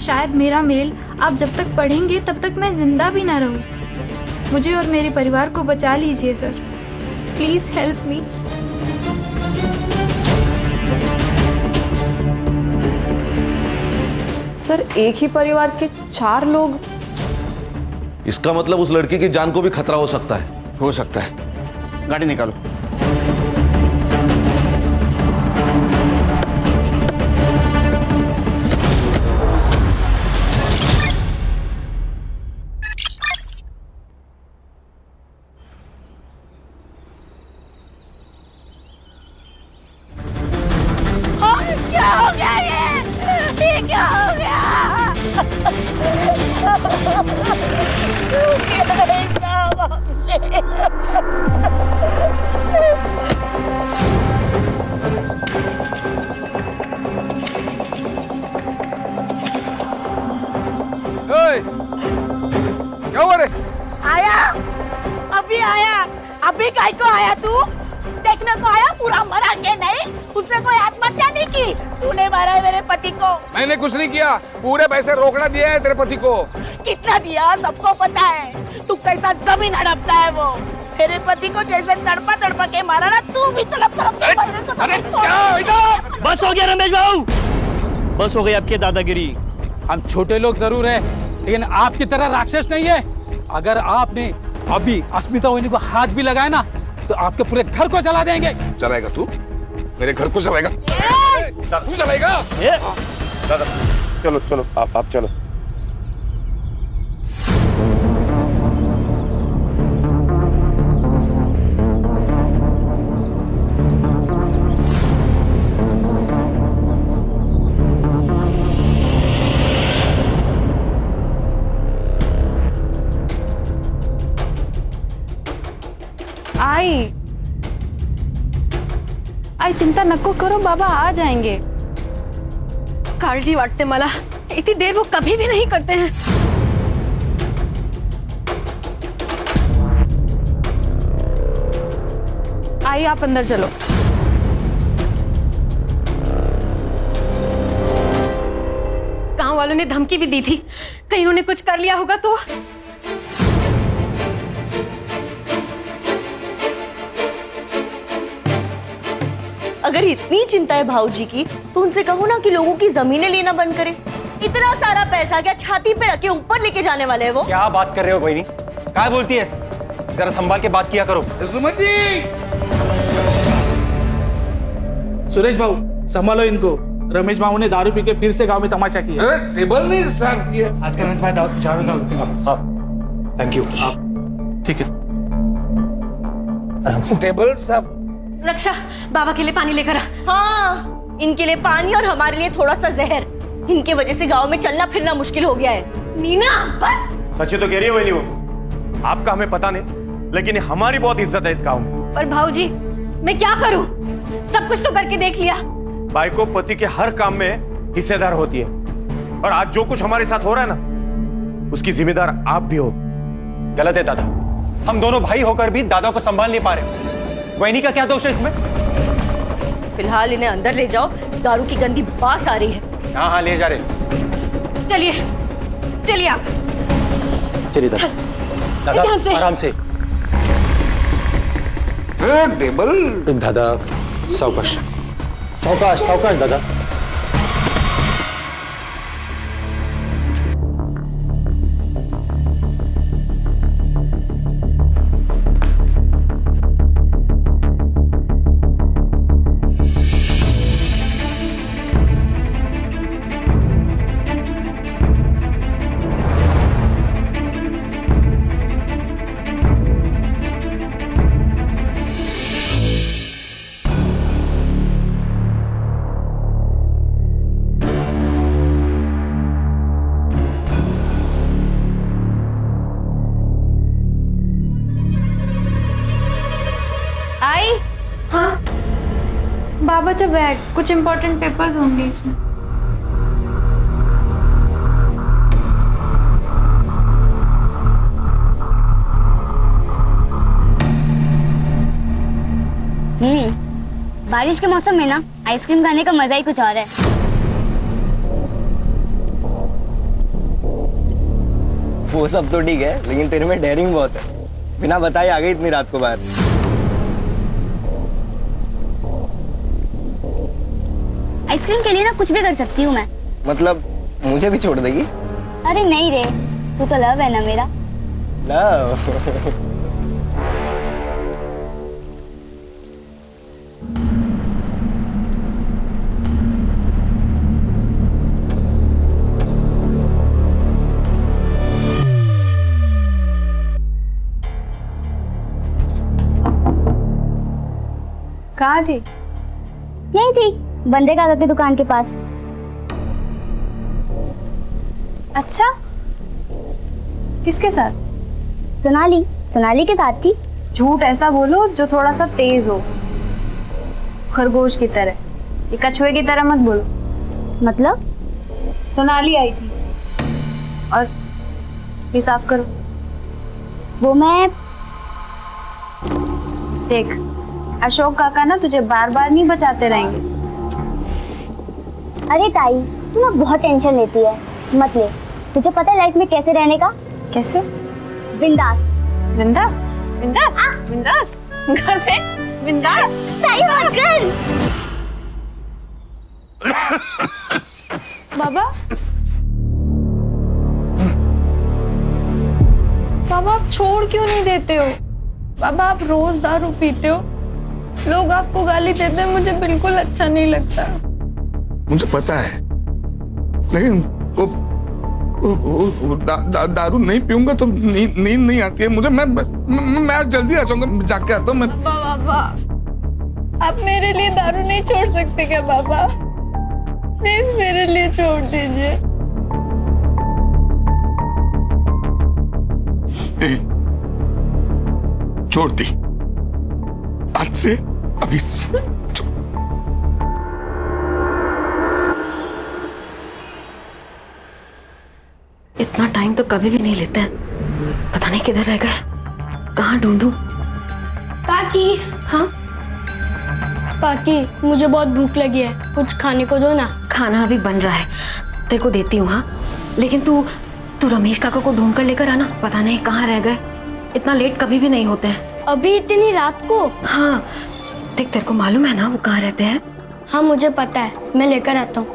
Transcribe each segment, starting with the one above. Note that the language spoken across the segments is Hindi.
शायद मेरा मेल आप जब तक पढ़ेंगे तब तक मैं जिंदा भी ना रहूं। मुझे और मेरे परिवार को बचा लीजिए sir, please help me. Sir एक ही परिवार के 4 लोग? इसका मतलब उस लड़की की जान को भी खतरा हो सकता है। हो सकता है। गाड़ी निकालो। क्या हो गया ये क्या हो गया? क्या हुआ रे? आया, अभी आया। अभी काय को आया तू? देखने को आया? पूरा मरा के नहीं? उसने कोई आत्महत्या नहीं की? तूने मारा है मेरे पति को। मैंने कुछ नहीं किया, पूरे पैसे रोकड़ा दिया है तेरे पति को। कितना दिया सबको पता है। तू कैसा जमीन हड़पता है वो। मेरे पति को जैसे तड़पा तड़पा के मारा ना, तू भी तड़प तड़प के मारे तो अरे क्या इधर? बस हो गया रमेश बाबू, बस हो गई आपकी दादागिरी। हम छोटे लोग जरूर हैं, लेकिन आपकी तरह राक्षस नहीं है। अगर आपने अभी अस्मिता वहिनी को हाथ भी लगाया ना, तो आपके पूरे घर को जला देंगे। चलाएगा तू? मेरे घर को चलाएगा? तू चलाएगा? दादा चलो चलो, आप चलो। आई चिंता नको करो, बाबा आ जाएंगे। काळजी वाटते मला, इतनी देर वो कभी भी नहीं करते हैं। आई आप अंदर चलो। गांव वालों ने धमकी भी दी थी, कहीं उन्होंने कुछ कर लिया होगा तो। अगर इतनी चिंता है भाऊजी की, तो उनसे कहो ना कि लोगों की जमीनें लेना बंद करें। इतना सारा पैसा क्या छाती पे रख के ऊपर लेके जाने वाले हैं वो? क्या बात कर रहे हो बहनी? क्या बोलती है? जरा संभाल के बात किया करो। सुमन जी! सुरेश बाबू संभालो इनको, रमेश बाबू ने दारू पी के फिर से गांव में तमाशा किया। टेबल नहीं साफ किया। आज का रमेश भाई चारों का थैंक यू। ठीक है, टेबल साफ। रक्षा, बाबा के लिए पानी लेकर आ। हाँ, इनके लिए पानी और हमारे लिए थोड़ा सा जहर। इनके वजह से गांव में चलना फिरना मुश्किल हो गया है। नीना बस। सच्ची तो कह रही है बहनी वो। आपका हमें पता नहीं, लेकिन हमारी बहुत इज्जत है इस गांव में। पर भाऊजी मैं क्या करूं, सब कुछ तो करके देख लिया। भाई को पति के हर काम में हिस्सेदार होती है, और आज जो कुछ हमारे साथ हो रहा है ना, उसकी जिम्मेदार आप भी हो। गलत है दादा, हम दोनों भाई होकर भी दादा को संभाल नहीं पा रहे। वैनी का क्या दोष है इसमें? फिलहाल इन्हें अंदर ले जाओ, दारू की गंदी बास आ रही है। हाँ हाँ ले जा रहे। चलिए चलिए आप। चलिए दादा, ध्यान से। आराम से। टेबल दादा सावकाश सावकाश सावकाश दादा। आई हाँ बाबा का बैग, कुछ इम्पोर्टेंट पेपर्स होंगे इसमें। बारिश के मौसम में ना आइसक्रीम खाने का मजा ही कुछ और है। वो सब तो ठीक है, लेकिन तेरे में डेयरिंग बहुत है। बिना बताए आ गई इतनी रात को बाहर। आइसक्रीम के लिए ना कुछ भी कर सकती हूँ मैं। मतलब मुझे भी छोड़ देगी? अरे नहीं रे, तू तो लव है ना मेरा। लव? कहाँ थी? यही थी, बंदे काका की दुकान के पास। अच्छा, किसके साथ? सोनाली, सोनाली के साथ थी। झूठ ऐसा बोलो जो थोड़ा सा तेज हो, खरगोश की तरह। ये कछुए की तरह मत बोलो। मतलब? सोनाली आई थी। और ये साफ करो। वो मैं देख, अशोक काका ना तुझे बार बार नहीं बचाते रहेंगे। अरे ताई, तू ना बहुत टेंशन लेती है, मत ले। तुझे पता है लाइफ में कैसे रहने का? कैसे? बिंदास। बिंदास? बिंदास? बिंदास? कैसे? बिंदास? ताई मत कर। बाबा, बाबा आप छोड़ क्यों नहीं देते हो? बाबा आप रोज दारू पीते हो, लोग आपको गाली देते हैं, मुझे बिल्कुल अच्छा नहीं लगता। मुझे पता है, लेकिन वो दारू नहीं पीऊंगा तो नींद नहीं आती है मुझे। मैं आज जल्दी आ जाऊंगा, जाके आता हूँ मैं। बाबा आप मेरे लिए दारू नहीं छोड़ सकते क्या बाबा? प्लीज मेरे लिए छोड़ दीजिए। छोड़ दी, आज से, अभी से। इतना टाइम तो कभी भी नहीं लेते हैं। पता नहीं किधर रह गए, कहाँ ढूंढूं? काकी। हाँ काकी, मुझे बहुत भूख लगी है, कुछ खाने को दो ना। खाना अभी बन रहा है, तेरे को देती हूँ। हाँ, लेकिन तू रमेश काका को ढूंढ कर लेकर आना। पता नहीं कहाँ रह गए, इतना लेट कभी भी नहीं होते हैं। अभी इतनी रात को? हाँ देख, तेरे को मालूम है ना वो कहाँ रहते हैं? हाँ मुझे पता है, मैं लेकर आता हूँ।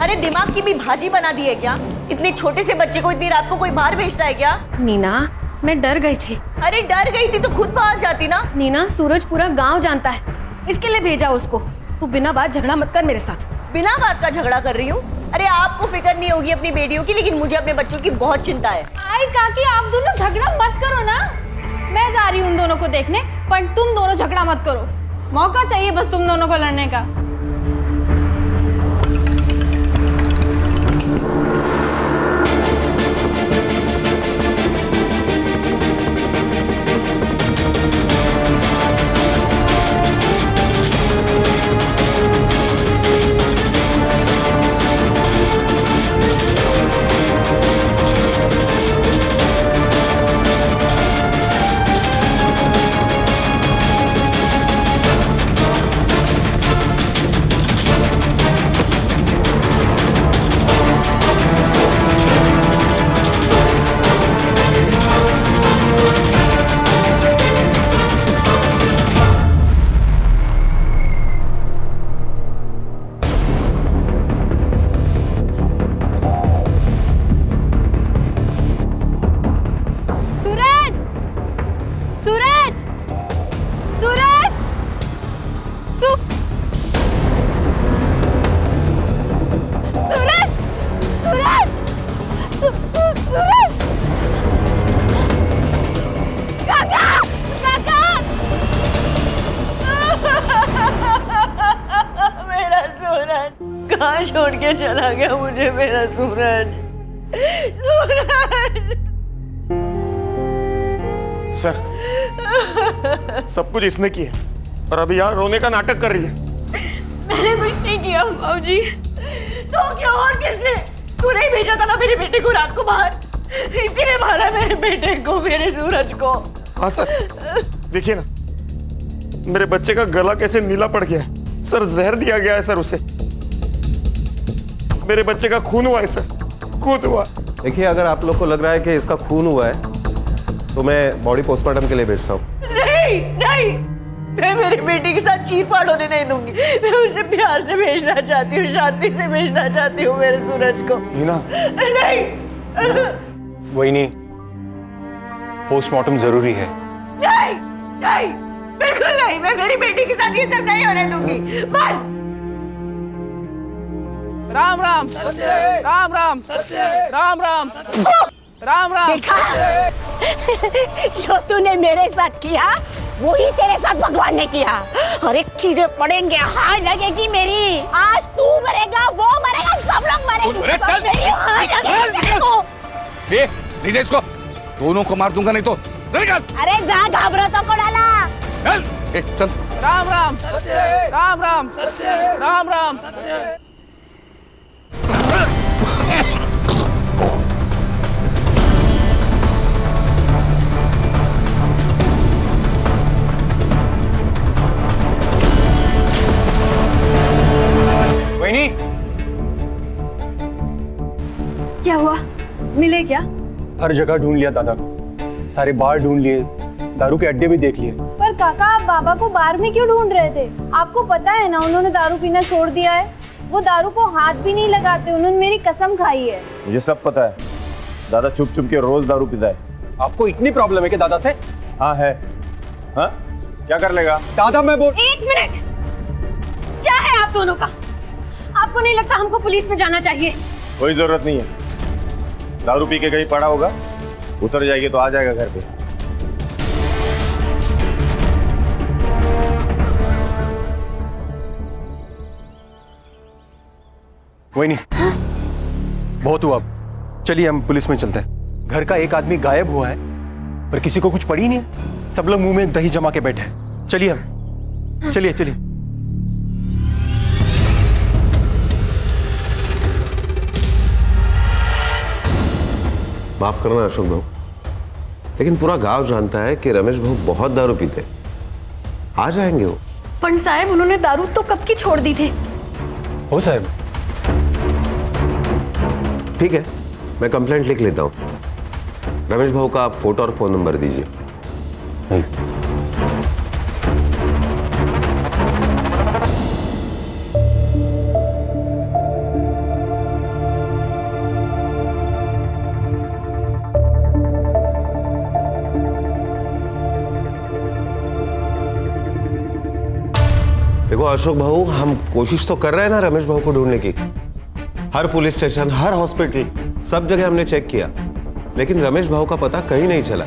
अरे दिमाग की भी भाजी बना दी है क्या? इतने छोटे से बच्चे को इतनी रात को कोई बाहर भेजता है क्या? नीना, मैं डर गई थी। अरे डर गई थी तो खुद बाहर जाती ना। नीना, सूरज पूरा गांव जानता है, इसके लिए भेजा उसको। तू बिना बात झगड़ा मत कर मेरे साथ। बिना बात का झगड़ा कर रही हूँ? अरे आपको फिक्र नहीं होगी अपनी बेटियों की, लेकिन मुझे अपने बच्चों की बहुत चिंता है। आई काकी, आप दोनों झगड़ा मत करो ना। मैं जा रही हूँ उन दोनों को देखने, पर तुम दोनों झगड़ा मत करो। मौका चाहिए बस तुम दोनों को लड़ने का। कहाँ छोड़ के चला गया मुझे मेरा सूरज? सर, सब कुछ इसने किया और अभी यहाँ रोने का नाटक कर रही है। मैंने कुछ नहीं किया बाबूजी। तो क्या और किसने? तू नहीं भेजा था ना मेरे बेटे को रात को बाहर? इसी ने मारा मेरे बेटे को, मेरे सूरज को। हाँ सर, देखिए ना मेरे बच्चे का गला कैसे नीला पड़ गया है। सर जहर दिया गया है सर उसे। मेरे बच्चे का खून हुआ है सर, खून हुआ। देखिए, अगर आप लोग को लग रहा है कि इसका खून हुआ है तो मैं बॉडी पोस्टमार्टम के लिए भेजता हूँ। नहीं नहीं, मैं मेरी बेटी के साथ चीरफाड़ होने नहीं दूंगी। मैं उसे प्यार से भेजना चाहती हूँ, शांति से भेजना चाहती हूँ मेरे सूरज को। नीना, नहीं वही नहीं, पोस्टमार्टम जरूरी है। नहीं नहीं, बिल्कुल नहीं, मैं मेरी बेटी के साथ ये सब नहीं होने दूंगी। बस राम राम राम राम राम राम राम राम। देखा जो तूने मेरे साथ किया वही तेरे साथ भगवान ने किया। अरे कीड़े पड़ेंगे, हाय लगेगी मेरी। आज तू मरेगा, वो मरेगा, सब लोग मरेंगे। सब मेरी हाय लगेगी तेरे को। ये लीजिए इसको, दोनों को मार दूंगा नहीं तो। निकल। अरे जा, घाबरा तो को डाला। चल, चल। राम राम राम राम राम राम। वहीनी, क्या हुआ? मिले क्या? हर जगह ढूंढ लिया दादा को, सारे बार ढूंढ लिए, दारू के अड्डे भी देख लिए। पर काका, आप बाबा को बार में क्यों ढूंढ रहे थे? आपको पता है ना उन्होंने दारू पीना छोड़ दिया है। वो दारू को हाथ भी नहीं लगाते, उन्होंने मेरी कसम खाई है। मुझे सब पता है, दादा चुप चुप के रोज दारू पीता है। आपको इतनी प्रॉब्लम है कि दादा से? हाँ है। हाँ, क्या कर लेगा दादा? मैं बोल। एक मिनट, क्या है आप दोनों का? आपको नहीं लगता हमको पुलिस में जाना चाहिए? कोई जरूरत नहीं है, दारू पी के कहीं पड़ा होगा, उतर जाएगी तो आ जाएगा घर पे। वही नहीं, बहुत हुआ, चलिए हम पुलिस में चलते हैं। घर का एक आदमी गायब हुआ है पर किसी को कुछ पड़ी नहीं है, सब लोग मुंह में दही जमा के बैठे हैं। चलिए हम, चलिए चलिए। माफ करना अशोक भाऊ, लेकिन पूरा गांव जानता है कि रमेश भाऊ बहुत दारू पीते। आ जाएंगे वो। पंडित साहब, उन्होंने दारू तो कब की छोड़ दी थी। हो साहब, ठीक है, मैं कंप्लेंट लिख लेता हूँ। रमेश भाऊ का आप फोटो और फोन नंबर दीजिए। देखो अशोक भाऊ, हम कोशिश तो कर रहे हैं ना रमेश भाऊ को ढूंढने की। हर पुलिस स्टेशन, हर हॉस्पिटल, सब जगह हमने चेक किया, लेकिन रमेश भाऊ का पता कहीं नहीं चला।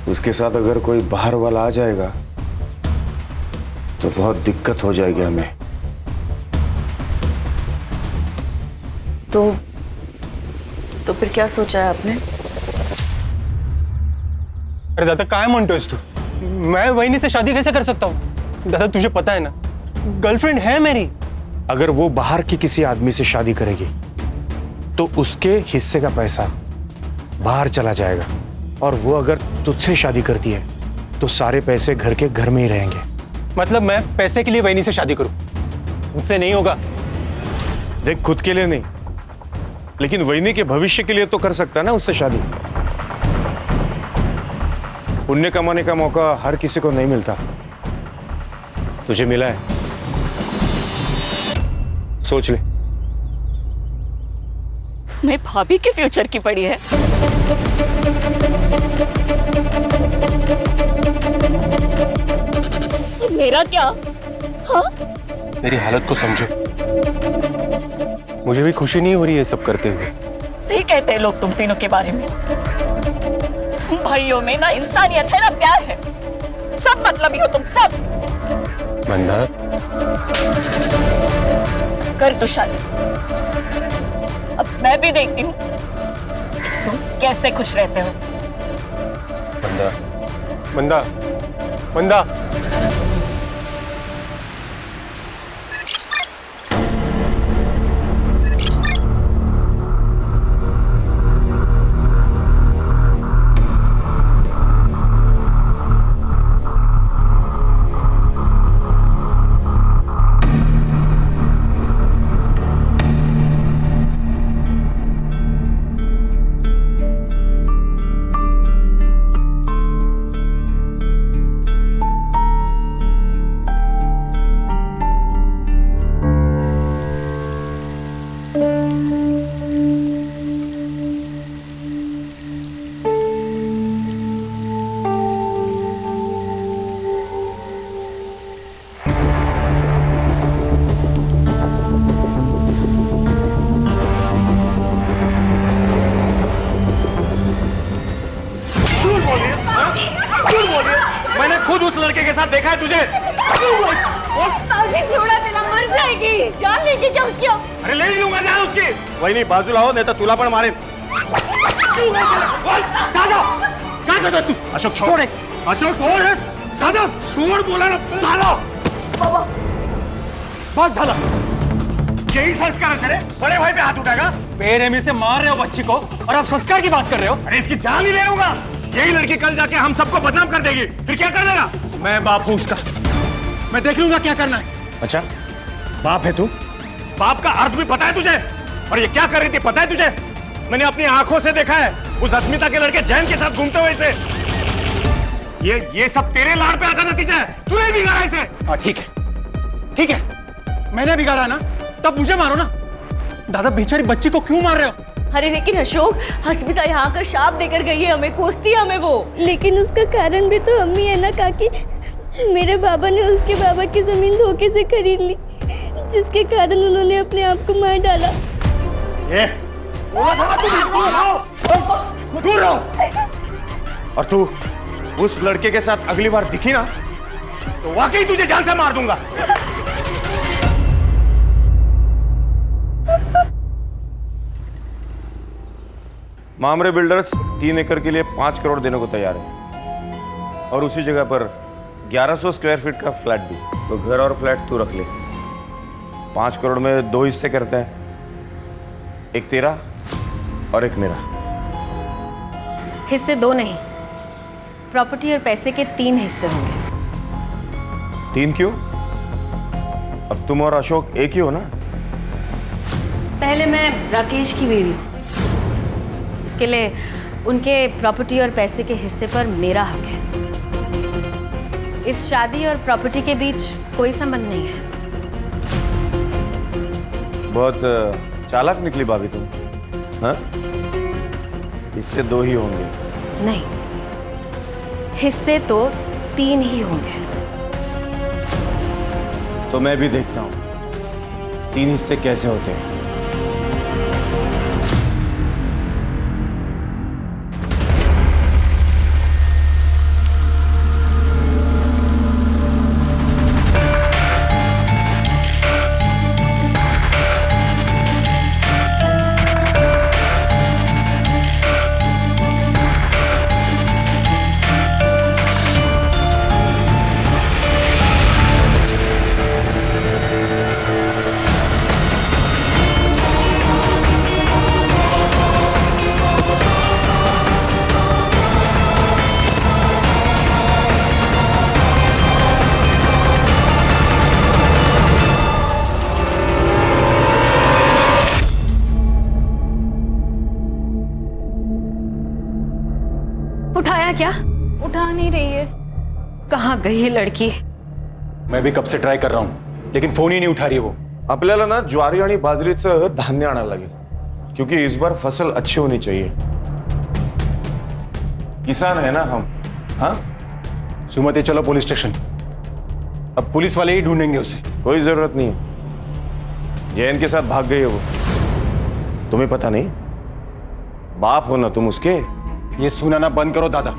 उसके साथ अगर कोई बाहर वाला आ जाएगा तो बहुत दिक्कत हो जाएगी हमें। तो फिर क्या सोचा है आपने? अरे दादा, काय म्हणतोयस तू? मैं वहीनी से शादी कैसे कर सकता हूँ? दादा तुझे पता है ना, गर्लफ्रेंड है मेरी। अगर वो बाहर की किसी आदमी से शादी करेगी तो उसके हिस्से का पैसा बाहर चला जाएगा, और वो अगर तुझसे शादी करती है तो सारे पैसे घर के घर में ही रहेंगे। मतलब मैं पैसे के लिए वहीनी से शादी करूं? मुझसे नहीं होगा। देख, खुद के लिए नहीं, लेकिन वहीनी के भविष्य के लिए तो कर सकता है ना उससे शादी। पुण्य कमाने का मौका हर किसी को नहीं मिलता, तुझे मिला है, सोच ले। तुम्हें भाभी के फ्यूचर की पड़ी है। मेरा क्या? हाँ? मेरी हालत को समझो। मुझे भी खुशी नहीं हो रही है सब करते हुए। सही कहते हैं लोग तुम तीनों के बारे में। तुम भाइयों में ना इंसानियत है ना प्यार है, सब मतलबी हो तुम सब। मंदा, कर तो शादी, अब मैं भी देखती हूँ तुम कैसे खुश रहते हो। मंदा, मंदा, मंदा। मैंने खुद उस लड़के के साथ देखा है तुझे। बाबूजी थोड़ा तेरा मर जाएगी, जान लेंगे क्या उसकी? अरे ले ही लूंगा जान उसकी। वही नहीं, बाजू लाओ नहीं तो तुला पण मारे। दादा क्या करता तू? अशोक छोड़, अशोक छोड़, दादा छोड़ बोला ना दादा। बस झाला, यही संस्कार है तेरे? बड़े भाई पे हाथ उठाएगा? बेरहमी से मार रहे हो बच्ची को और आप संस्कार की बात कर रहे हो? अरे इसकी जान ही ले लूंगा। यही लड़की कल जाके हम सबको बदनाम कर देगी, फिर क्या कर लेगा? मैं बाप हूं उसका, मैं देख लूंगा क्या करना है। अच्छा बाप है तू? बाप का अर्थ भी पता है तुझे? और ये क्या कर रही थी पता है तुझे? मैंने अपनी आंखों से देखा है उस अस्मिता के लड़के जैन के साथ घूमते हुए इसे। ये सब तेरे लाड़ पे आका नतीजा है, तूने बिगाड़ा इसे। ठीक है, ठीक है, मैंने बिगाड़ा ना, तब मुझे मारो ना। दादा बेचारी बच्ची को क्यों मार रहे हो? अरे लेकिन अशोक, अस्मिता यहाँ आकर शाप देकर गई है हमें, कोसती है हमें वो। लेकिन उसका कारण भी तो अम्मी है ना काकी। मेरे बाबा ने उसके बाबा की जमीन धोखे से खरीद ली, जिसके कारण उन्होंने अपने आप को मार डाला। ये दूर रहो। और तू उस लड़के के साथ अगली बार दिखी ना तो वाकई तुझे जान से मार दूंगा। मामरे बिल्डर्स 3 एकड़ के लिए 5 करोड़ देने को तैयार है और उसी जगह पर 1100 स्क्वायर फीट का फ्लैट भी। तो घर और फ्लैट तू रख ले। 5 करोड़ में 2 हिस्से करते हैं, एक तेरा और एक मेरा। हिस्से 2 नहीं, प्रॉपर्टी और पैसे के 3 हिस्से होंगे। 3 क्यों? अब तुम और अशोक एक ही हो ना? पहले मैं राकेश की बीवी हूँ, इसके लिए उनके प्रॉपर्टी और पैसे के हिस्से पर मेरा हक है। इस शादी और प्रॉपर्टी के बीच कोई संबंध नहीं है। बहुत चालाक निकली भाभी तुम, हाँ? हिस्से 2 ही होंगे। नहीं, हिस्से तो 3 ही होंगे। तो मैं भी देखता हूं 3 हिस्से कैसे होते हैं। उठाया क्या? उठा नहीं रही है। कहाँ गई है लड़की? मैं भी कब से ट्राय कर रहा हूं लेकिन फोन ही नहीं उठा रही वो। आपल्याला ना ज्वारी आणि बाजरीचं धान्य आणायला लागेल क्योंकि इस बार फसल अच्छी होनी चाहिए। किसान है ना हम। हाँ सुमति, चलो पुलिस स्टेशन। अब पुलिस वाले ही ढूंढेंगे उसे। कोई जरूरत नहीं है, जयन के साथ भाग गई है वो। तुम्हें पता नहीं? बाप हो ना तुम उसके। ये सुनाना बंद करो दादा।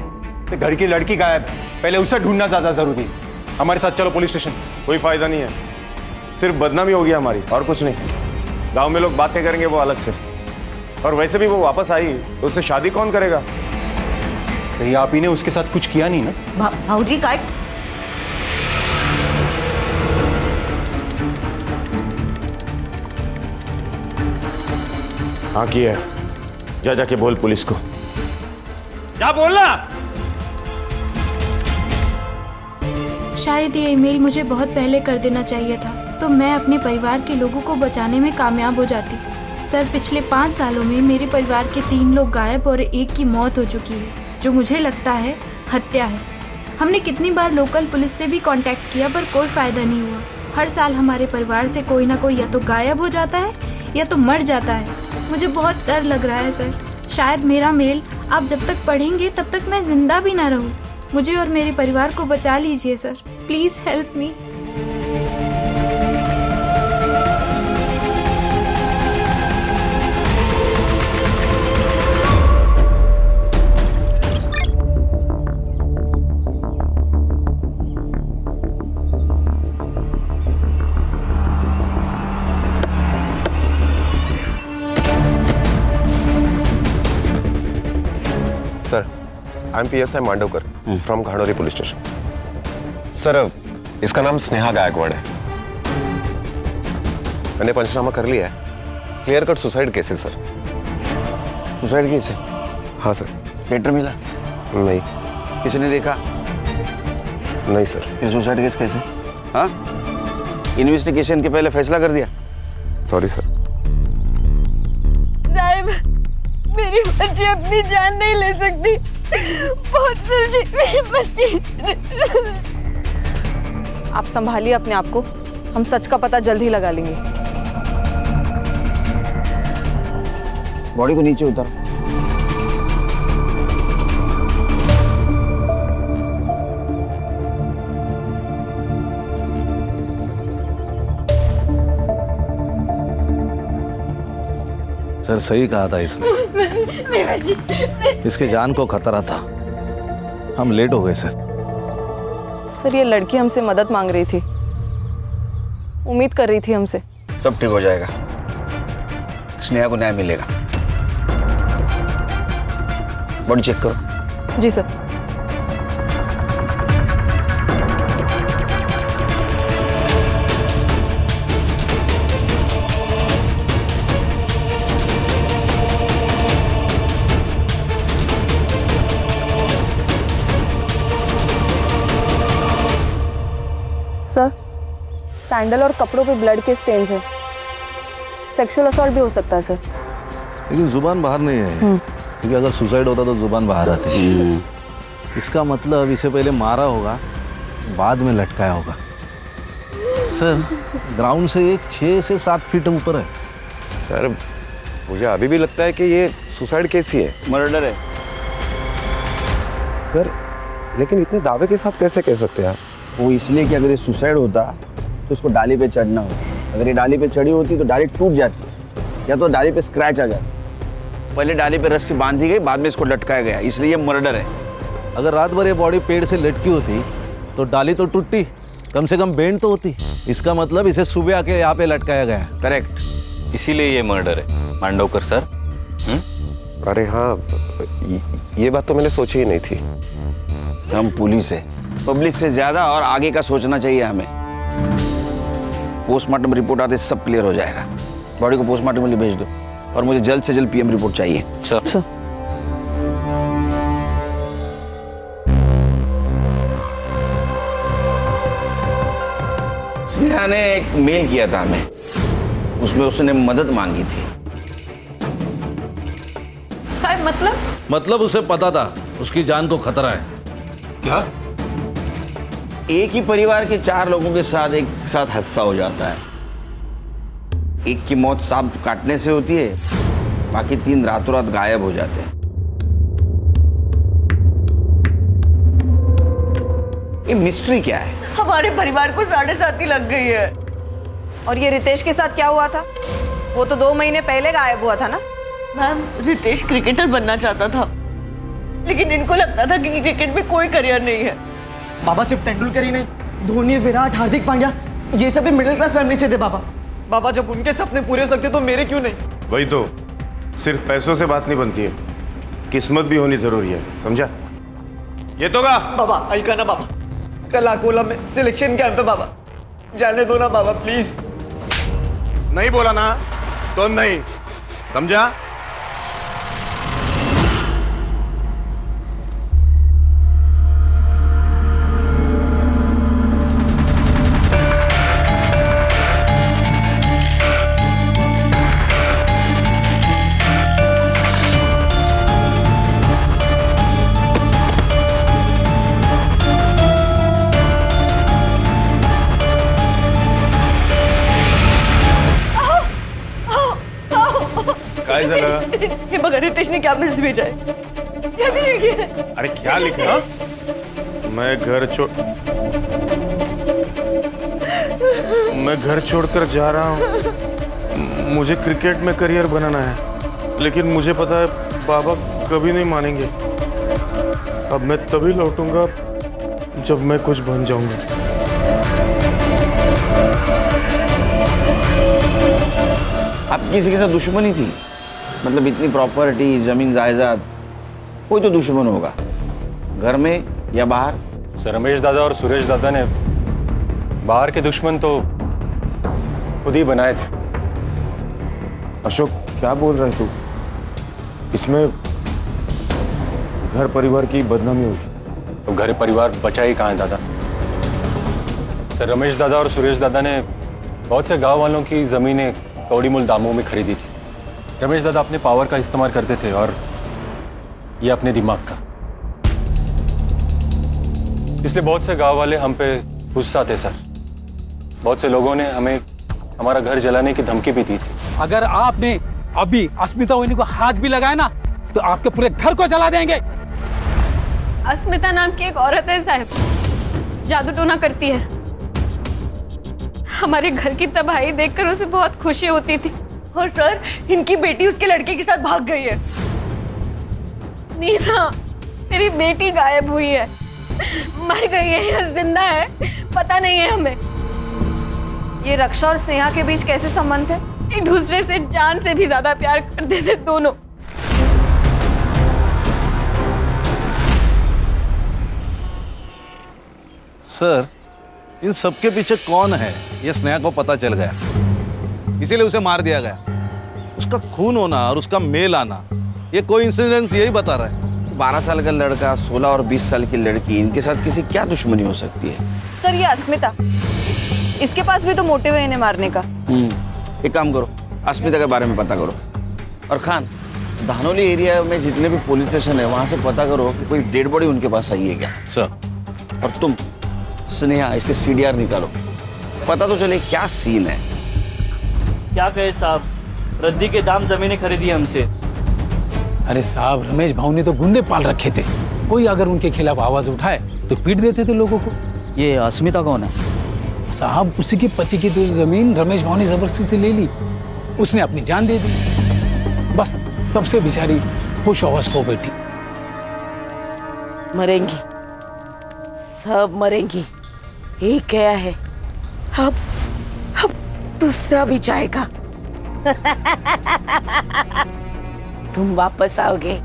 ये घर की लड़की गायब है, पहले उसे ढूंढना ज्यादा जरूरी है। हमारे साथ चलो पुलिस स्टेशन। कोई फायदा नहीं है, सिर्फ बदनामी होगी हमारी और कुछ नहीं। गांव में लोग बातें करेंगे वो अलग से, और वैसे भी वो वापस आई तो उससे शादी कौन करेगा? कहीं आप ही ने उसके साथ कुछ किया नहीं ना? भाऊजी काय हाँ किया है। जा जाके बोल पुलिस को, जा बोलना। शायद ये ईमेल मुझे बहुत पहले कर देना चाहिए था, तो मैं अपने परिवार के लोगों को बचाने में कामयाब हो जाती। सर, पिछले 5 सालों में मेरे परिवार के 3 लोग गायब और 1 की मौत हो चुकी है, जो मुझे लगता है हत्या है। हमने कितनी बार लोकल पुलिस से भी कांटेक्ट किया पर कोई फायदा नहीं हुआ। हर साल हमारे परिवार से कोई ना कोई या तो गायब हो जाता है या तो मर जाता है। मुझे बहुत डर लग रहा है सर। शायद मेरा मेल आप जब तक पढ़ेंगे तब तक मैं जिंदा भी ना रहूं। मुझे और मेरे परिवार को बचा लीजिए sir, please help me. Sir, I am PSI Mandavkar from Ghanoli police station. Sir, इसका नाम स्नेहा गायकवाड़ है। मैंने पंचनामा कर लिया है। क्लियर कट सुसाइड केस है सर। सुसाइड केस है? हाँ सर। लेटर मिला? नहीं। किसी ने देखा? नहीं सर। फिर सुसाइड केस कैसे? हाँ, इन्वेस्टिगेशन के पहले फैसला कर दिया? Sorry sir. साहब, मेरी बच्ची अपनी जान नहीं ले सकती। बहुत सुलझी मेरी बच्ची। आप संभालिए अपने आप को, हम सच का पता जल्द ही लगा लेंगे। बॉडी को नीचे उतारो। सर, सही कहा था इसने। इसके जान को खतरा था। हम लेट हो गए सर। सर, ये लड़की हमसे मदद मांग रही थी, उम्मीद कर रही थी हमसे। सब ठीक हो जाएगा, स्नेहा को न्याय मिलेगा। बॉडी चेक करो। जी सर। सर, सैंडल और कपड़ों पे ब्लड के स्टेन्स हैं। सेक्सुअल असॉल्ट भी हो सकता है सर। लेकिन जुबान बाहर नहीं है, क्योंकि अगर सुसाइड होता तो जुबान बाहर आती। इसका मतलब इसे पहले मारा होगा, बाद में लटकाया होगा। सर, ग्राउंड से एक 6 से 7 फीट ऊपर है। सर, मुझे अभी भी लगता है कि ये सुसाइड केस ही है। मर्डर है सर, लेकिन इतने दावे के साथ कैसे कह सकते हैं आप? वो इसलिए कि अगर ये सुसाइड होता तो उसको डाली पे चढ़ना होता। अगर ये डाली पे चढ़ी होती तो डाली टूट जाती, या तो डाली पे स्क्रैच आ जाता। पहले डाली पे रस्सी बांधी गई, बाद में इसको लटकाया गया, इसलिए ये मर्डर है। अगर रात भर ये बॉडी पेड़ से लटकी होती तो डाली तो टूटती, कम से कम बेंड तो होती। इसका मतलब इसे सुबह आके यहाँ पे लटकाया गया। करेक्ट, इसीलिए ये मर्डर है मांडवकर सर। अरे हाँ, ये बात तो मैंने सोची ही नहीं थी। हम पुलिस है, पब्लिक से ज्यादा और आगे का सोचना चाहिए हमें। पोस्टमार्टम रिपोर्ट आते सब क्लियर हो जाएगा। बॉडी को पोस्टमार्टम के लिए भेज दो, और मुझे जल्द से जल्द PM रिपोर्ट चाहिए। सर। स्नेहा ने एक मेल किया था हमें, उसमें उसने मदद मांगी थी। साहब, मतलब उसे पता था उसकी जान को खतरा है। क्या? एक ही परिवार के 4 लोगों के साथ एक साथ हादसा हो जाता है। एक की मौत सांप काटने से होती है, बाकी 3 रातों रात गायब हो जाते हैं। ये मिस्ट्री क्या है? हमारे परिवार को 7.5 लग गई है। और ये रितेश के साथ क्या हुआ था? वो तो 2 महीने पहले गायब हुआ था ना? मैम, रितेश क्रिकेटर बनना चाहता था, लेकिन इनको लगता था कि क्रिकेट में कोई करियर नहीं है। बाबा सिर्फ तेंदुलकर ही नहीं, धोनी, विराट, हार्दिक पांड्या, ये सब भी मिडिल क्लास फैमिली से थे बाबा। बाबा जब उनके सपने पूरे हो सकते तो मेरे क्यों नहीं? वही तो, सिर्फ पैसों से बात नहीं बनती है, किस्मत भी होनी जरूरी है, समझा? ये तो का बाबा ऐका ना बाबा, कल अकोला में सिलेक्शन कैंप है बाबा, जाने दो ना बाबा प्लीज। नहीं बोला ना तो नहीं, समझा? काय झालं? हे बघा, रितेश ने क्या मैसेज भेजा है, जल्दी देखिए। अरे क्या लिखा? मैं घर छोड़कर जा रहा हूँ, मुझे क्रिकेट में करियर बनाना है, लेकिन मुझे पता है बाबा कभी नहीं मानेंगे। अब मैं तभी लौटूंगा जब मैं कुछ बन जाऊंगा। आप किसी के साथ दुश्मनी थी? मतलब इतनी प्रॉपर्टी, जमीन जायदाद, कोई तो दुश्मन होगा, घर में या बाहर? सर रमेश दादा और सुरेश दादा ने बाहर के दुश्मन तो खुद ही बनाए थे। अशोक क्या बोल रहे तू? इसमें घर परिवार की बदनामी होगी। तो घर परिवार बचा ही कहाँ है दादा? सर रमेश दादा और सुरेश दादा ने बहुत से गांव वालों की जमीनें कौड़ी मूल दामों में खरीदी थी। रमेश दादा अपने पावर का इस्तेमाल करते थे और ये अपने दिमाग का, इसलिए बहुत से गांव वाले हम पे गुस्सा थे सर। बहुत से लोगों ने हमें हमारा घर जलाने की धमकी भी दी थी। अगर आपने अभी अस्मिता वहिनी को हाथ भी लगाया ना तो आपके पूरे घर को जला देंगे। अस्मिता नाम की एक औरत है साहब, जादू टोना करती है। हमारे घर की तबाही देखकर उसे बहुत खुशी होती थी। और सर, इनकी बेटी उसके लड़के के साथ भाग गई है। नीना, मेरी बेटी गायब हुई है, मर गई है या जिंदा है पता नहीं है हमें। ये रक्षा और स्नेहा के बीच कैसे संबंध है? एक दूसरे से जान से भी ज्यादा प्यार करते थे दोनों। सर, इन सबके पीछे कौन है ये स्नेहा को पता चल गया, इसीलिए उसे मार दिया गया। उसका खून होना और उसका मेल आना ये कोइंसिडेंस यही बता रहा है। 12 साल का लड़का, 16 और 20 साल की लड़की, इनके साथ किसी क्या दुश्मनी हो सकती है? सर ये अस्मिता, इसके पास भी तो मोटिव है इन्हें मारने का। एक काम करो, अस्मिता के बारे में पता करो। और खान, धानोली एरिया में जितने भी पुलिस स्टेशन है वहां से पता करो कि कोई डेड बॉडी उनके पास आई है क्या। सर। और तुम स्नेहा, इसके CDR निकालो, पता तो चले क्या सीन है। क्या कहे साहब, रद्दी के दाम जमीनें खरीदी हमसे। अरे साहब, रमेश भाऊ ने तो गुंडे पाल रखे थे, कोई अगर उनके खिलाफ आवाज उठाए तो पीट देते थे लोगों को। ये अस्मिता कौन है साहब? उसी के पति की तो जमीन रमेश भाऊ ने जबरदस्ती से ले ली, उसने अपनी जान दे दी, बस तब से बेचारी खुश होश हो बैठी। मरेंगी, सब मरेंगी, एक गया है, अब दूसरा भी जाएगा। तुम वापस आओगे,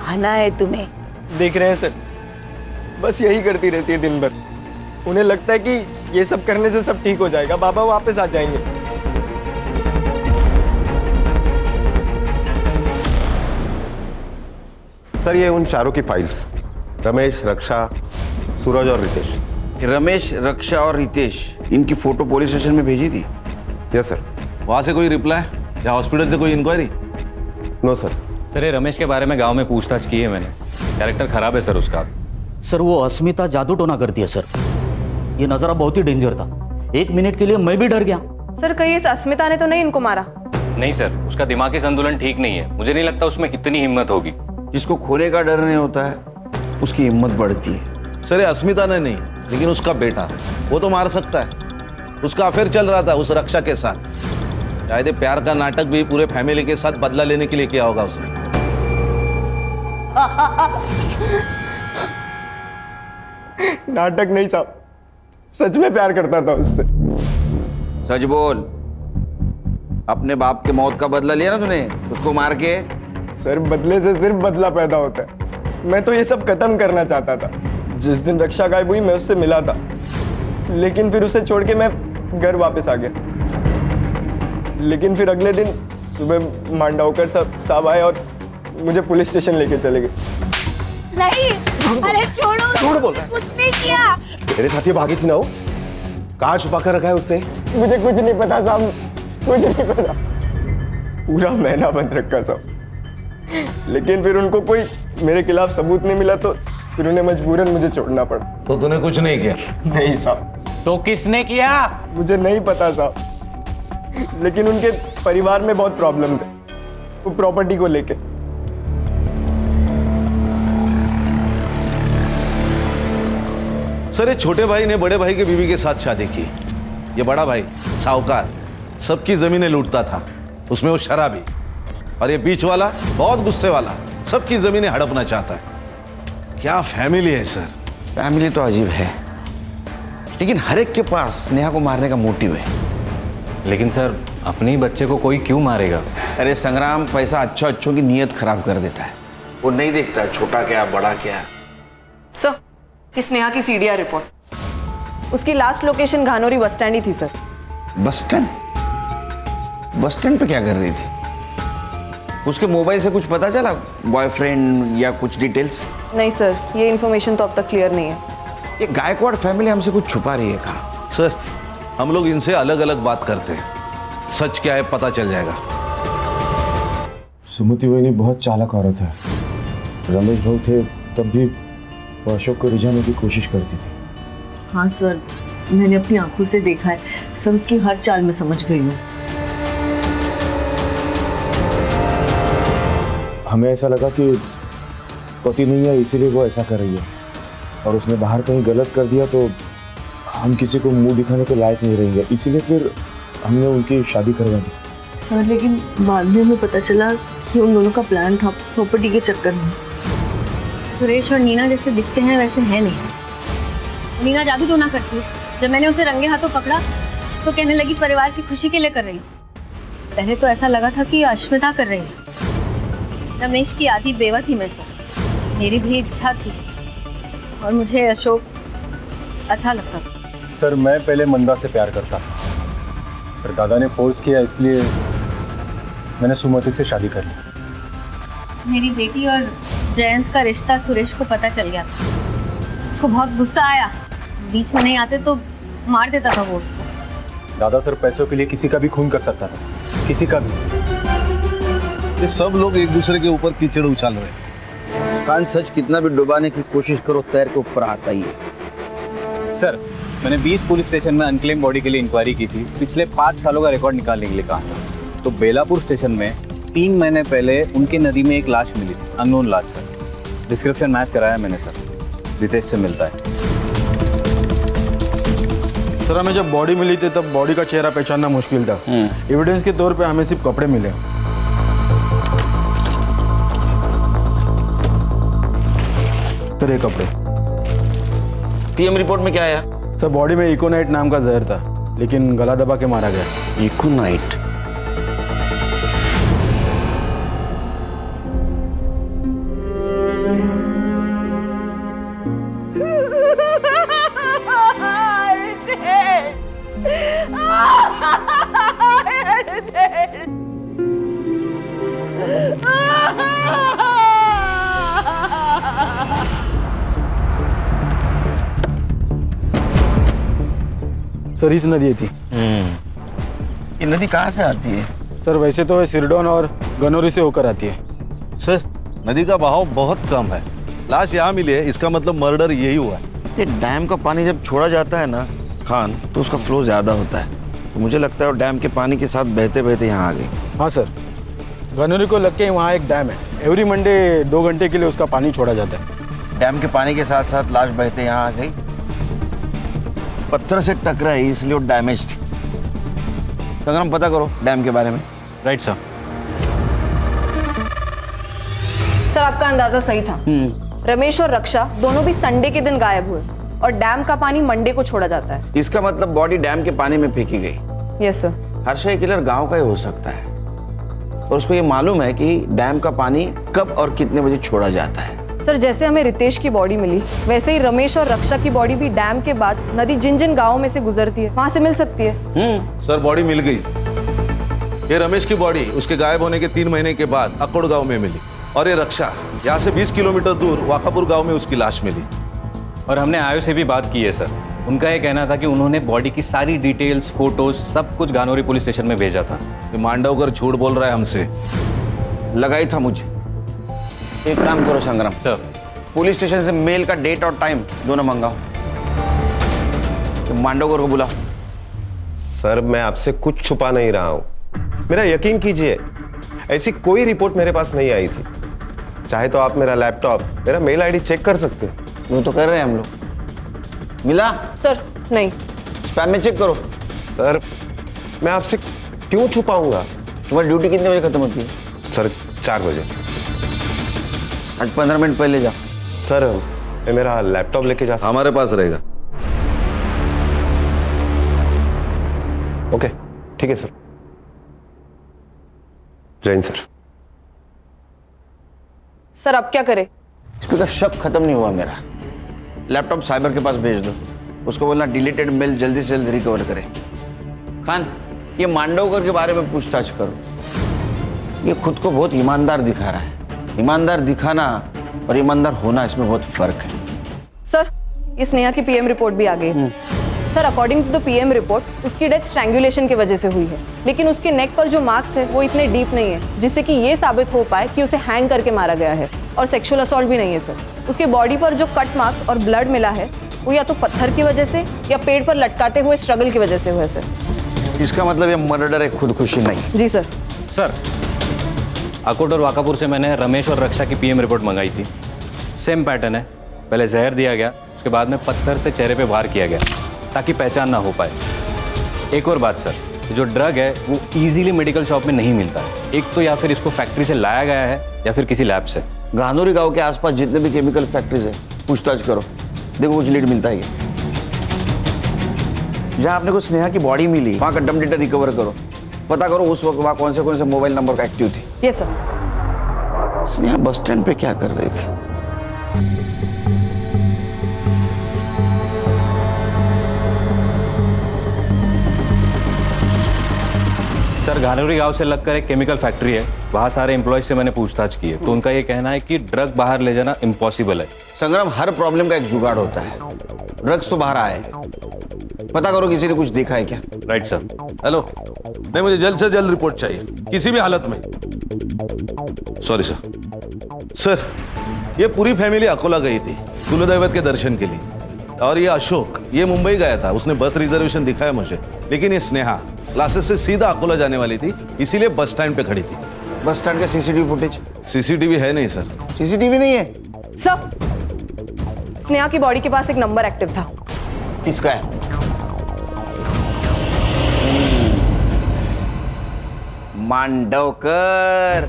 आना है तुम्हें। देख रहे हैं सर, बस यही करती रहती है दिन भर। उन्हें लगता है कि ये सब करने से सब ठीक हो जाएगा, बाबा वापस आ जाएंगे। सर ये उन चारों की फाइल्स, रमेश, रक्षा, सूरज और रितेश। रमेश, रक्षा और रितेश, इनकी फोटो पुलिस स्टेशन में भेजी थी? Yes sir. वहां से कोई रिप्लाई या हॉस्पिटल से कोई इंक्वायरी? No sir. सर ये रमेश के बारे में गांव में पूछताछ की है मैंने, कैरेक्टर खराब है सर उसका। सर वो अस्मिता जादू टोना करती है सर, ये नजारा बहुत ही डेंजर था, 1 मिनट के लिए मैं भी डर गया। सर कहीं इस अस्मिता ने तो नहीं इनको मारा? नहीं सर, उसका दिमागी संतुलन ठीक नहीं है, मुझे नहीं लगता उसमें इतनी हिम्मत होगी। जिसको खोने का डर नहीं होता है उसकी हिम्मत बढ़ती है। सर ये अस्मिता ने नहीं, लेकिन उसका बेटा, वो तो मार सकता है। उसका अफेयर चल रहा था उस रक्षा के साथ। शायद ये प्यार का नाटक भी पूरे फैमिली के साथ बदला लेने के लिए किया होगा उसने। नाटक नहीं साहब, सच में प्यार करता था उससे। सच बोल, अपने बाप के मौत का बदला लिया ना तूने उसको मार के? सर बदले से सिर्फ बदला पैदा होता है। मैं तो ये सब खत्म करना चाहता था। जिस दिन रक्षा गायब हुई मैं उससे मिला था, लेकिन फिर उसे छोड़ के मैं घर वापस आ गया। लेकिन फिर अगले दिन सुबह मांडवकर साहब आए और मुझे पुलिस स्टेशन लेके चले गए। नहीं, अरे छोड़ो, झूठ बोल रहा है। कुछ नहीं किया। मेरे साथ ये भागी थी ना वो, कहाँ छुपा कर रखा है उससे? मुझे कुछ नहीं पता साहब, कुछ नहीं पता। पूरा महीना बंद रखा साहब, लेकिन फिर उनको कोई मेरे खिलाफ सबूत नहीं मिला तो फिर उन्हें मजबूरन मुझे छोड़ना पड़ा। तो तूने कुछ नहीं किया? नहीं साहब। तो किसने किया? मुझे नहीं पता साहब, लेकिन उनके परिवार में बहुत प्रॉब्लम थे वो प्रॉपर्टी को लेके। सर ये छोटे भाई ने बड़े भाई के बीवी के साथ शादी की। ये बड़ा भाई साहूकार सबकी जमीनें लूटता था, उसमें वो शराबी। और ये बीच वाला बहुत गुस्से वाला, सबकी जमीनें हड़पना चाहता है। क्या फैमिली है सर। फैमिली तो अजीब है, लेकिन हर एक के पास स्नेहा को मारने का मोटिव है। लेकिन सर अपने ही बच्चे को कोई क्यों मारेगा? अरे संग्राम, पैसा अच्छों की नीयत खराब कर देता है। वो नहीं देखता है छोटा क्या बड़ा क्या। सर, इस स्नेहा की सीडीआर रिपोर्ट। उसकी लास्ट लोकेशन घानोरी बस स्टैंड ही थी sir. Bus stand? Bus stand पे क्या कर रही थी? उसके मोबाइल से कुछ पता चला, बॉयफ्रेंड या कुछ डिटेल्स? नहीं सर, ये इन्फॉर्मेशन तो अब तक क्लियर नहीं है। ये गायकवाड़ फैमिली हमसे कुछ छुपा रही है। कहा सर हम लोग इनसे अलग अलग बात करते हैं, सच क्या है पता चल जाएगा। सुमति वहिनी बहुत चालाक औरत है। रमेश भाऊ थे तब भी वो अशोक को रिझाने की कोशिश करती थी। हाँ सर, मैंने अपनी आंखों से देखा है सर, उसकी हर चाल में समझ गई हूँ। हमें ऐसा लगा कि पति नहीं है इसीलिए वो ऐसा कर रही है, और उसने बाहर कहीं गलत कर दिया तो हम किसी को मुंह दिखाने के लायक नहीं रहेंगे, इसीलिए फिर हमने उनकी शादी करवा दी। सर लेकिन बाद में हमें पता चला कि उन दोनों का प्लान था प्रॉपर्टी के चक्कर में। सुरेश और नीना जैसे दिखते हैं वैसे है नहीं। नीना जादू टोना करती है। जब मैंने उसे रंगे हाथों पकड़ा तो कहने लगी परिवार की खुशी के लिए कर रही हूँ। पहले तो ऐसा लगा था कि अश्मिता कर रही है। रमेश की आधी बेवा थी मैं सर, मेरी भी इच्छा थी और मुझे अशोक अच्छा लगता था। सर मैं पहले मंदा से प्यार करता था, पर दादा ने फोर्स किया इसलिए मैंने सुमति से शादी कर ली। मेरी बेटी और जयंत का रिश्ता सुरेश को पता चल गया था। उसको बहुत गुस्सा आया, बीच में नहीं आते तो मार देता था वो उसको। दादा सर पैसों के लिए किसी का भी खून कर सकता था, किसी का भी। ये सब लोग एक दूसरे के ऊपर कीचड़ उछाल रहे हैं। कान सच कितना भी डुबाने की कोशिश करो तैर के ऊपर आता ही है। सर मैंने 20 पुलिस स्टेशन में अनक्लेम बॉडी के लिए इंक्वायरी की थी, पिछले 5 सालों का रिकॉर्ड निकालने के लिए कहा था। तो बेलापुर स्टेशन में 3 महीने पहले उनकी नदी में एक लाश मिली थी, अननोन लाश सर। डिस्क्रिप्शन मैच कराया मैंने सर, रितेश से मिलता है। सर हमें जब बॉडी मिली थी तब बॉडी का चेहरा पहचानना मुश्किल था। एविडेंस के तौर पे हमें सिर्फ कपड़े मिले। सर ये कपड़े। पीएम रिपोर्ट में क्या आया? सर बॉडी में इकोनाइट नाम का जहर था, लेकिन गला दबा के मारा गया। इकोनाइट? सर इस नदी थी। ये नदी कहाँ से आती है? सर वैसे तो सिरडोन और गनौरी से होकर आती है। सर नदी का बहाव बहुत कम है, लाश यहाँ मिली है, इसका मतलब मर्डर यही हुआ है। ये डैम का पानी जब छोड़ा जाता है ना खान, तो उसका फ्लो ज़्यादा होता है। तो मुझे लगता है वो डैम के पानी के साथ बहते बहते यहाँ आ गई। हाँ सर, गनौरी को लग के वहाँ एक डैम है, एवरी मंडे 2 घंटे के लिए उसका पानी छोड़ा जाता है। डैम के पानी के साथ साथ लाश बहते यहाँ आ गई। पत्थर से टकराई इसलिए वो डैमेज थी। संग्राम पता करो डैम के बारे में। Right sir. सर आपका अंदाजा सही था। रमेश और रक्षा दोनों भी संडे के दिन गायब हुए और डैम का पानी मंडे को छोड़ा जाता है। इसका मतलब बॉडी डैम के पानी में फेंकी गई। Yes sir. हर्षा ये किलर गांव का ही हो सकता है और उसको ये मालूम है कि डैम का पानी कब और कितने बजे छोड़ा जाता है। सर जैसे हमें रितेश की बॉडी मिली वैसे ही रमेश और रक्षा की बॉडी भी डैम के बाद नदी जिन जिन गाँवों में से गुजरती है वहां से मिल सकती है। सर बॉडी मिल गई। ये रमेश की बॉडी उसके गायब होने के 3 महीने के बाद अकोड़ गांव में मिली और ये रक्षा यहाँ से 20 किलोमीटर दूर वाकापुर गांव में उसकी लाश मिली। और हमने आयो से भी बात की है सर। उनका ये कहना था कि उन्होंने बॉडी की सारी डिटेल्स, फोटोज सब कुछ गानोरी पुलिस स्टेशन में भेजा था। ये मांडवकर झूठ बोल रहा है हमसे। लगा ही था मुझे। एक काम करो संग्राम सर, पुलिस स्टेशन से मेल का डेट और टाइम दोनों मंगाओ। तो मांडवकर को बुलाओ। सर मैं आपसे कुछ छुपा नहीं रहा हूं, मेरा यकीन कीजिए ऐसी कोई रिपोर्ट मेरे पास नहीं आई थी। चाहे तो आप मेरा लैपटॉप, मेरा मेल आईडी चेक कर सकते हैं। वो तो कर रहे हैं हम लोग। मिला? सर नहीं। स्पैम में चेक करो। सर मैं आपसे क्यों छुपाऊंगा? तुम्हारी ड्यूटी कितने बजे खत्म होती है? सर 4 बजे। आज 15 मिनट पहले जा। सर मैं मेरा लैपटॉप लेके जा सकता? हमारे पास रहेगा। ओके ठीक है सर। जय हिंद सर। सर अब क्या करें? इस पे का शक खत्म नहीं हुआ मेरा। लैपटॉप साइबर के पास भेज दो, उसको बोलना डिलीटेड मेल जल्दी से जल्दी रिकवर करे। खान ये मांडवकर के बारे में पूछताछ करो। ये खुद को बहुत ईमानदार दिखा रहा है। ईमानदार दिखाना और ईमानदार होना इसमें बहुत फर्क है। सर ये स्नेहा की पीएम रिपोर्ट भी आ गई है। Sir according to the PM report उसकी डेथ स्ट्रैंगुलेशन की वजह से हुई है, लेकिन उसके नेक पर जो मार्क्स है वो इतने डीप नहीं है जिससे कि ये साबित हो पाए कि उसे हैंग करके मारा गया है। और सेक्सुअल असॉल्ट भी नहीं है सर। उसके बॉडी पर जो कट मार्क्स और ब्लड मिला है वो या तो पत्थर की वजह से या पेड़ पर लटकाते हुए स्ट्रगल की वजह से हुआ है सर। इसका मतलब ये मर्डर है, खुदकुशी नहीं। जी सर। सर अकोट और वाकापुर से मैंने रमेश और रक्षा की पीएम रिपोर्ट मंगाई थी। सेम पैटर्न है। पहले जहर दिया गया, उसके बाद में पत्थर से चेहरे पे वार किया गया ताकि पहचान ना हो पाए। एक और बात सर, जो ड्रग है वो इजीली मेडिकल शॉप में नहीं मिलता है। एक तो या फिर इसको फैक्ट्री से लाया गया है या फिर किसी लैब से। गानोरी गांव के आसपास जितने भी केमिकल फैक्ट्रीज है पूछताछ करो, देखो कुछ लीड मिलता है। जहां आपने को स्नेहा की बॉडी मिली वहां का डम डेटा रिकवर करो। पता करो उस वक्त वहां कौन से मोबाइल नंबर का एक्टिव थे। Yes sir. Sneha bus stand पे क्या कर रही थी? सर गानोरी गांव से लगकर एक केमिकल फैक्ट्री है, वहाँ सारे एम्प्लॉयज से मैंने पूछताछ की है तो उनका ये कहना है कि ड्रग बाहर ले जाना इम्पॉसिबल है। संग्राम हर प्रॉब्लम का एक जुगाड़ होता है। ड्रग्स तो बाहर आए, पता करो किसी ने कुछ देखा है क्या? Right sir. हेलो, नहीं मुझे जल्द से जल्द रिपोर्ट चाहिए किसी भी हालत में। Sorry sir. सर ये पूरी फैमिली अकोला गई थी कुलदैवत के दर्शन के लिए और ये अशोक ये मुंबई गया था। उसने बस रिजर्वेशन दिखाया मुझे, लेकिन ये स्नेहा क्लासेस से सीधा अकोला जाने वाली थी इसीलिए बस स्टैंड पे खड़ी थी। बस स्टैंड का सीसीटीवी फुटेज? सीसीटीवी है नहीं सर। सीसीटीवी नहीं है सर। स्नेहा की बॉडी के पास एक नंबर एक्टिव था। किसका है? मांडवकर,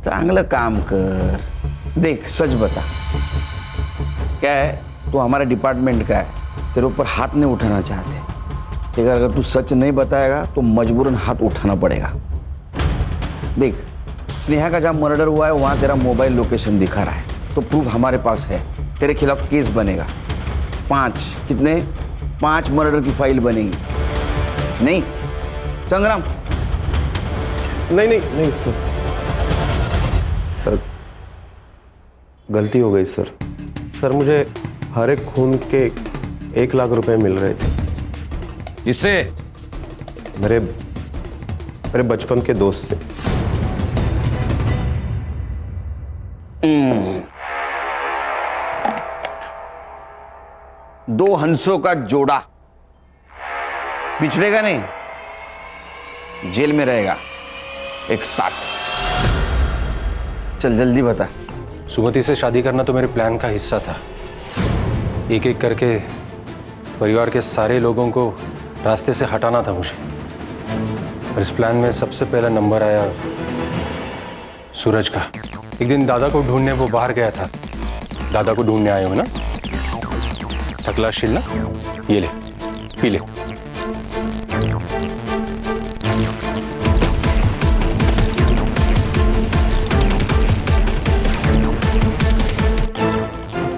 चांगलं काम कर। देख सच बता, क्या है तू हमारे डिपार्टमेंट का है, तेरे ऊपर हाथ नहीं उठाना चाहते, लेकिन अगर तू सच नहीं बताएगा तो मजबूरन हाथ उठाना पड़ेगा। देख स्नेहा का जहाँ मर्डर हुआ है वहाँ तेरा मोबाइल लोकेशन दिखा रहा है, तो प्रूफ हमारे पास है। तेरे खिलाफ केस बनेगा। 5 कितने? 5 मर्डर की फाइल बनेगी। नहीं संग्राम? नहीं सर। सर गलती हो गई सर। सर मुझे हर एक खून के 1 लाख रुपए मिल रहे थे। इससे मेरे बचपन के दोस्त से। दो हंसों का जोड़ा बिछड़ेगा नहीं, जेल में रहेगा एक साथ। चल जल्दी बता। सुमति से शादी करना तो मेरे प्लान का हिस्सा था। एक एक करके परिवार के सारे लोगों को रास्ते से हटाना था मुझे। और इस प्लान में सबसे पहला नंबर आया सूरज का। एक दिन दादा को ढूंढने वो बाहर गया था। दादा को ढूंढने आए हो ना? थकला शिलना, ये ले, पी ले।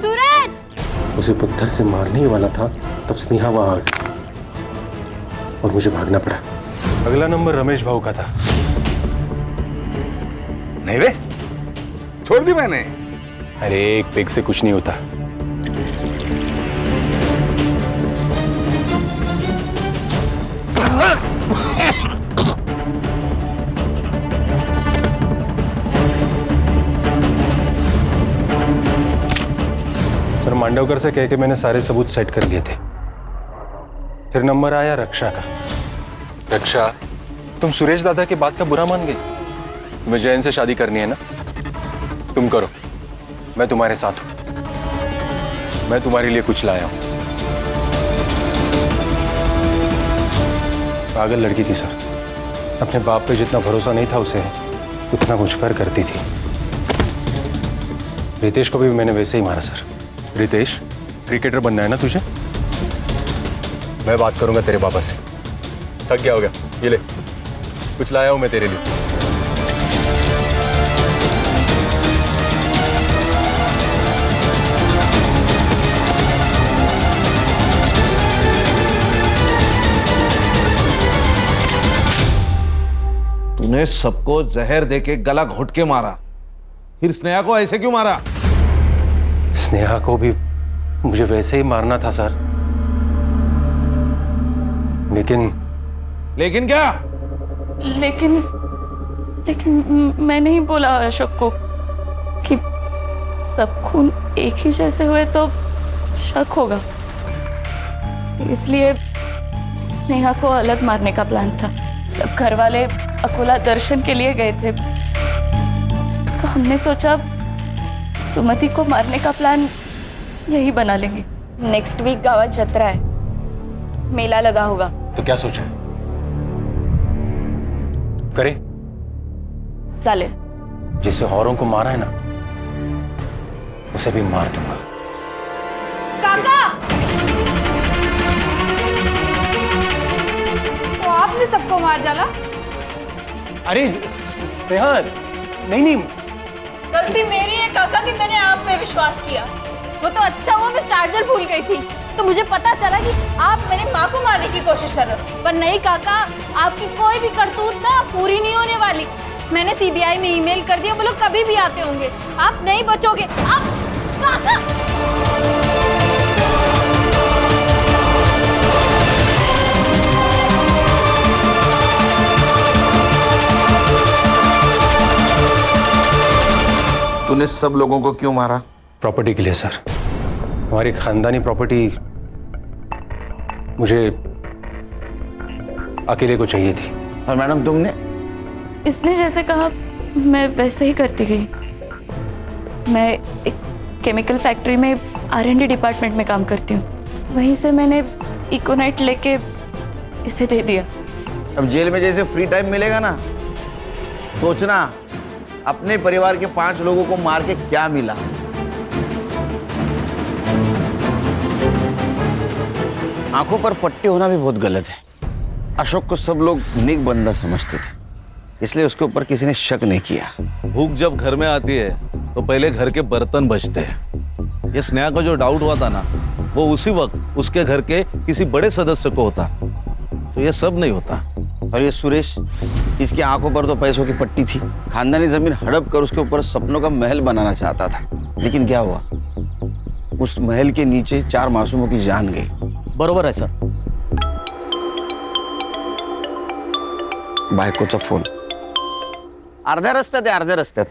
सूरज! उसे पत्थर से मारने ही वाला था तब स्नेहा वहां आ गई और मुझे भागना पड़ा। अगला नंबर रमेश भाऊ का था। नहीं रे, छोड़ दी मैंने। अरे एक पेग से कुछ नहीं होता। सर मांडवकर से कह के मैंने सारे सबूत सेट कर लिए थे। फिर नंबर आया रक्षा का। रक्षा, तुम सुरेश दादा की बात का बुरा मान गई? तुम्हें जैन से शादी करनी है ना? तुम करो, मैं तुम्हारे साथ हूं। मैं तुम्हारे लिए कुछ लाया हूं। पागल लड़की थी सर, अपने बाप पे जितना भरोसा नहीं था उसे उतना मुझ पर करती थी। रितेश को भी मैंने वैसे ही मारा सर। रितेश, क्रिकेटर बनना है ना तुझे? मैं बात करूंगा तेरे पापा से। थक गया हो गया, ये ले, कुछ लाया हूं मैं तेरे लिए। तूने सबको जहर देके गला घोट के मारा, फिर स्नेहा को ऐसे क्यों मारा? स्नेहा को भी मुझे वैसे ही मारना था सर। लेकिन क्या? लेकिन मैं नहीं बोला अशोक को कि सब खून एक ही जैसे हुए तो शक होगा, इसलिए स्नेहा को अलग मारने का प्लान था। सब घर वाले अकोला दर्शन के लिए गए थे, तो हमने सोचा सुमति को मारने का प्लान यही बना लेंगे। नेक्स्ट वीक गावात जत्रा है, मेला लगा होगा। तो क्या सोचा? करे चालेल। जिसे औरों को मारा है ना, उसे भी मार दूंगा। काका! तो आपने सबको मार डाला? अरे स्नेहा, नहीं। गलती मेरी है काका कि मैंने आप पे विश्वास किया। वो तो अच्छा हुआ मैं चार्जर भूल गई थी, तो मुझे पता चला कि आप मेरी माँ को मारने की कोशिश कर रहे हो। पर नहीं काका, आपकी कोई भी करतूत ना पूरी नहीं होने वाली। मैंने सीबीआई में ईमेल कर दिया, वो लोग कभी भी आते होंगे। आप नहीं बचोगे। आप काका! तूने सब लोगों को क्यों मारा? प्रॉपर्टी के लिए सर। हमारी खानदानी प्रॉपर्टी मुझे अकेले को चाहिए थी। और मैडम तुमने? इसने जैसे कहा मैं वैसे ही करती गई। मैं एक केमिकल फैक्ट्री में R&D डिपार्टमेंट में काम करती हूँ। वहीं से मैंने इकोनाइट लेके इसे दे दिया। अब जेल में जैसे फ्री टाइम मिलेगा ना, सोचना अपने परिवार के 5 लोगों को मार के क्या मिला। आंखों पर पट्टी होना भी बहुत गलत है। अशोक को सब लोग नेक बंदा समझते थे, इसलिए उसके ऊपर किसी ने शक नहीं किया। भूख जब घर में आती है तो पहले घर के बर्तन बचते हैं। ये स्नेहा को जो डाउट हुआ था ना, वो उसी वक्त उसके घर के किसी बड़े सदस्य को होता, तो ये सब नहीं होता। और ये सुरेश, इसकी आंखों पर तो पैसों की पट्टी थी। खानदानी जमीन हड़प कर उसके ऊपर सपनों का महल बनाना चाहता था, लेकिन क्या हुआ? उस महल के नीचे 4 मासूमों की जान गई। बरोबर आहे सर। बायकोचा फोन अर्ध्या रस्त्यात आहे, अर्ध्या रस्त्यात।